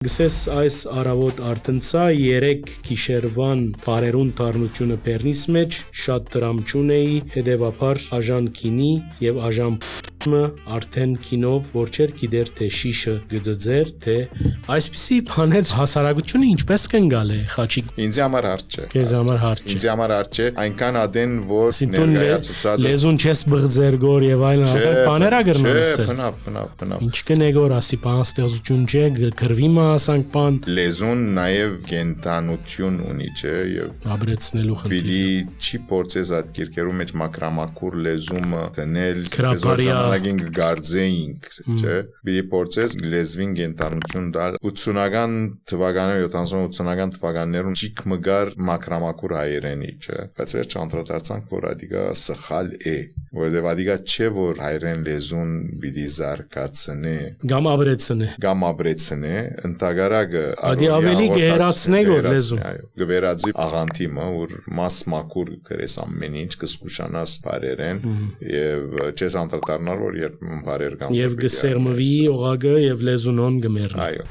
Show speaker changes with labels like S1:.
S1: Գսես այս առավոտ արտնցա 3 գիշերվան բարերուն դառնությունը բեռնիս մեջ շատ տրամչուն էի հետևաբար աժան քինի եւ աժան արդեն քինով որ չեր գիտեր թե շիշը գծծեր թե այսպիսի բաներ հասարակությունը ինչպես կընկալ է խաչիկ
S2: ինձ համար հարց չէ
S1: քեզ համար հարց չէ
S2: ինձ համար հարց չէ այնքան ադեն որ ներկայացուցած
S1: լեզուն չես բղձեր գոր եւ այլն բաներ ագրնոսել
S2: բնավ
S1: ինչ կնեգոր ասի բանաստեղծություն չէ գրվի մասանք բան
S2: լեզուն նաեւ կենտանություն ունի չէ եւ
S1: ապրեցնելու խնդիր
S2: պիտի չի փորձես այդ գիրքերում մեջ մակրամակուր լեզումը դնել Նագին գարձեինք, չէ, պիտի փորձես լեզվին կենտանություն տալ 80-ական թվականներում 70-80-ական թվականներում ճիք մգար մակրամակուր հայերենի, չէ, բայց վերջ անդրադարձանք որ ադիգա սխալ է, որովհետև ադիգա չէ որ հայերեն լեզուն պիտի զարգացնե, կամ ապրեցնե, ընդհանրակը
S1: ադի ավելի գերացնե որ լեզուն,
S2: գվերածի աղանտիմը որ մաս մակուր գրես ամեն ինչ կսկուշանաս բարերեն եւ չես անդրադառնալ որ երբ բարեր կամ
S1: եւ գսերմվի օղագը եւ լեզունոն գմերն
S2: այո